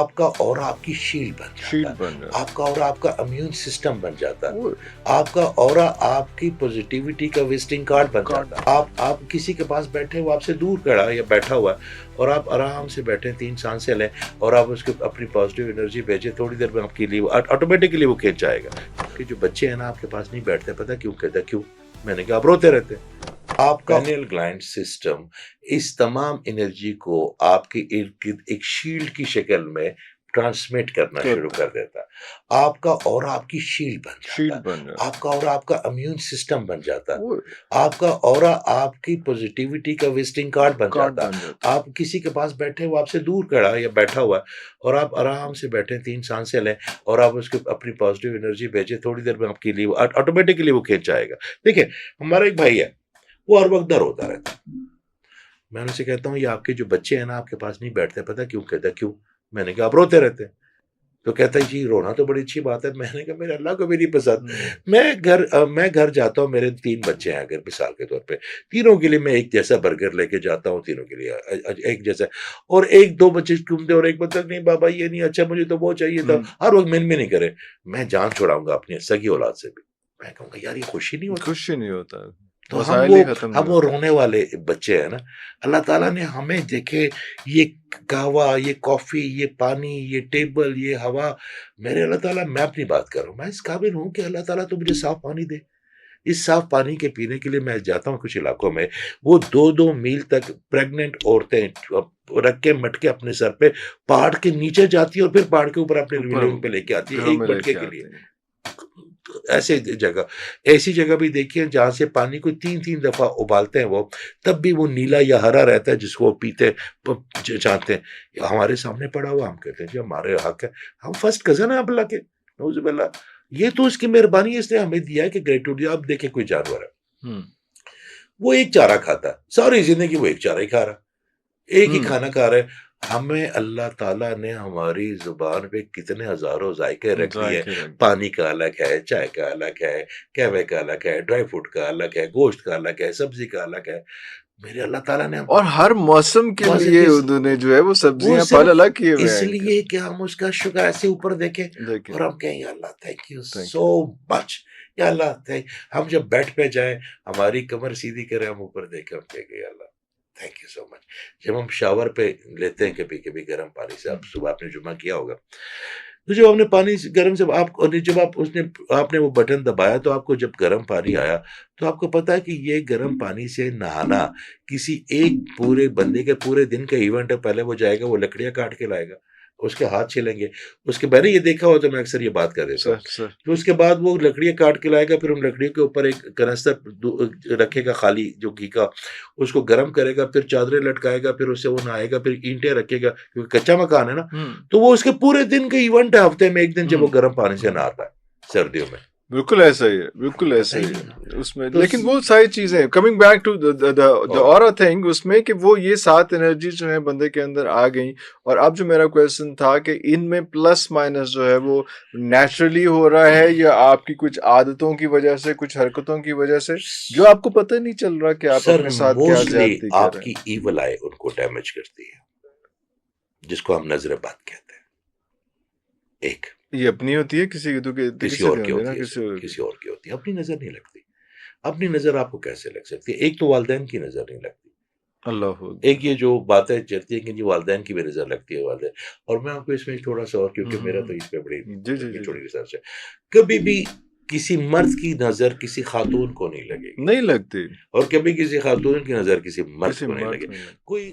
آپ کا اور آپ کی شیلڈ بن جاتا ہے، آپ کا اور آپ کا امیون سسٹم بن جاتا ہے، آپ کا اور آپ کی پوزیٹیوٹی کا وزٹنگ کارڈ بن جاتا ہے. آپ کسی کے پاس بیٹھے وہ آپ سے دور کھڑا یا بیٹھا ہوا ہے اور آپ آرام سے بیٹھیں 3 سانسیں لیں اور آپ اس کو اپنی پازیٹیو انرجی بھیجیں، تھوڑی دیر میں آپ کے لیے آٹومیٹکلی وہ کھینچ جائے گا. کہ جو بچے ہیں نا آپ کے پاس نہیں بیٹھتے، پتہ کیوں کہتا کیوں؟ میں نے کہا آپ روتے رہتے ہیں. آپ کا پینیل گلینڈ سسٹم اس تمام انرجی کو آپ کے ارد گرد ایک شیلڈ کی شکل میں ٹرانسمٹ کرنا شروع کر دیتا ہے. آپ کا اور آپ کی شیلڈ بن جاتا ہے، آپ کا اور آپ کا امیون سسٹم بن جاتا ہے، آپ کا اور آپ کی پوزیٹیوٹی کا وزٹنگ کارڈ بن جاتا ہے. آپ کسی کے پاس بیٹھے وہ آپ سے دور کھڑا یا بیٹھا ہوا ہے اور آپ آرام سے بیٹھیں 3 سانسیں لیں اور آپ اس کو اپنی پازیٹیو انرجی بھیجیں، تھوڑی دیر میں آپ کے لیے آٹومیٹکلی وہ کھینچ جائے گا. دیکھیں ہمارا ایک بھائی ہے، وہ ہر وقت ڈر ہوتا رہتا ہے. میں ان سے کہتا ہوں یہ آپ کے جو بچے ہیں نا آپ کے پاس نہیں بیٹھتے، پتہ کیوں کہتا کیوں؟ میں نے کہا آپ روتے رہتے ہیں. تو کہتا ہے جی رونا تو بڑی اچھی بات ہے. میں نے کہا میرے اللہ کو بھی نہیں پسند. میں گھر جاتا ہوں، میرے 3 بچے ہیں اگر مثال کے طور پہ، تینوں کے لیے میں ایک جیسا برگر لے کے جاتا ہوں، تینوں کے لیے ایک جیسا، اور 1-2 بچے گھومتے اور ایک بچہ نہیں بابا یہ نہیں اچھا مجھے تو وہ چاہیے تھا. ہر وقت میں نہیں کرے، میں جان چھوڑاؤں گا اپنی سگی اولاد سے بھی. میں کہوں گا یار یہ خوشی نہیں ہوتا. تو ہم وہ رونے والے بچے ہیں نا. اللہ تعالیٰ نے ہمیں دیکھے یہ قہوہ، یہ کافی، یہ پانی، یہ ٹیبل، یہ ہوا، میرے اللہ تعالیٰ، میں اپنی بات کر رہا ہوں، میں اس قابل ہوں کہ اللہ تعالیٰ تو مجھے صاف پانی دے. اس صاف پانی کے پینے کے لیے میں جاتا ہوں کچھ علاقوں میں، وہ 2-2 میل تک پریگننٹ عورتیں رکھ کے مٹکے اپنے سر پہ پہاڑ کے نیچے جاتی ہیں اور پھر پہاڑ کے اوپر اپنے ریلیون پہ لے کے آتی ہے ایک مٹکے کے لیے. ایسی جگہ بھی دیکھیے جہاں سے پانی کو 3 دفعہ ابالتے ہیں وہ، تب بھی وہ نیلا یا ہرا رہتا ہے جس کو وہ پیتے چاہتے ہیں. ہمارے سامنے پڑا ہوا، ہم کہتے ہیں جی ہمارے حق ہے، ہم فرسٹ کزن ہیں اللہ کے، نعوذ باللہ. یہ تو اس کی مہربانی ہے، اس نے ہمیں دیا ہے کہ گریٹیوڈ. اب دیکھیں کوئی جانور ہے، وہ ایک چارہ کھاتا ہے، ساری زندگی وہ ایک چارہ ہی کھا رہا ہے، ایک ہی کھانا کھا رہا ہے. ہمیں اللہ تعالیٰ نے ہماری زبان پہ کتنے ہزاروں ذائقے رکھ دیے. پانی کا الگ ہے، چائے کا الگ ہے، قہوے کا الگ ہے، ڈرائی فروٹ کا الگ ہے، گوشت کا الگ ہے، سبزی کا الگ ہے. میرے اللہ تعالیٰ نے اور ہر موسم کے لیے انہوں نے جو ہے وہ سبزیاں پھل الگ کیے ہوئے ہیں، اس لیے کہ ہم اس کا شکر ایسے اوپر دیکھیں اور ہم کہیں یا اللہ تھینک یو سو مچ، یا اللہ ہم جب بیٹھ پہ جائیں ہماری کمر سیدھی کریں، ہم اوپر دیکھیں، ہم کہیں یا اللہ تھینک یو سو مچ. جب ہم شاور پہ لیتے ہیں کبھی کبھی گرم پانی سے، اب صبح آپ نے جمعہ کیا ہوگا، تو جب ہم نے پانی گرم سے جب آپ نے وہ بٹن دبایا تو آپ کو جب گرم پانی آیا تو آپ کو پتا ہے کہ یہ گرم پانی سے نہانا کسی ایک پورے بندے کے پورے دن کا ایونٹ ہے. پہلے وہ جائے گا، وہ لکڑیاں کاٹ کے لائے گا، اس کے ہاتھ چھلیں گے، اس کے میں نے یہ دیکھا ہو تو میں اکثر یہ بات کر دیتا ہوں. تو اس کے بعد وہ لکڑیاں کاٹ کے لائے گا، پھر ان لکڑیوں کے اوپر ایک کنستر رکھے گا خالی جو گھی کا، اس کو گرم کرے گا، پھر چادریں لٹکائے گا، پھر اس سے وہ نہائے گا، پھر اینٹیں رکھے گا کیونکہ کچا مکان ہے نا. تو وہ اس کے پورے دن کا ایونٹ ہے، ہفتے میں ایک دن جب وہ گرم پانی سے نہاتا ہے سردیوں میں. بالکل ایسا ہی ہے، بالکل ایسا ہی ہے اس میں. لیکن وہ ساری چیزیں coming back to the aura thing، اس میں کہ وہ یہ 7 انرجی جو ہے بندے کے اندر آ گئیں. اور اب جو میرا کویسچن تھا کہ ان میں پلس مائنس جو ہے وہ نیچرلی ہو رہا ہے یا آپ کی کچھ عادتوں کی وجہ سے، کچھ حرکتوں کی وجہ سے، جو آپ کو پتہ نہیں چل رہا کہ آپ اپنے ساتھ کیا زیادتی کر رہے ہیں. آپ کی ایول آئی ان کو ڈیمیج کرتی ہے، جس کو ہم نظر بد کہتے ہیں. ایک یہ اپنی ہوتی ہے، کسی اور کی ہوتی ہے، اپنی نظر نہیں لگتی. اپنی نظر آپ کو کیسے لگ سکتی ہے؟ ایک تو والدین کی نظر نہیں لگتی، اللہ. ایک یہ جو باتیں چلتی ہیں کہ جی والدین کی بھی نظر لگتی ہے والدین. اور میں آپ کو اس میں تھوڑا سا اور، کیونکہ میرا تو اس پہ بڑی چھوٹی ریسرچ ہے، کبھی بھی کسی مرد کی نظر کسی خاتون کو نہیں لگے گی، نہیں لگتی، اور کبھی کسی خاتون کی نظر کسی مرد کو نہیں لگے. کوئی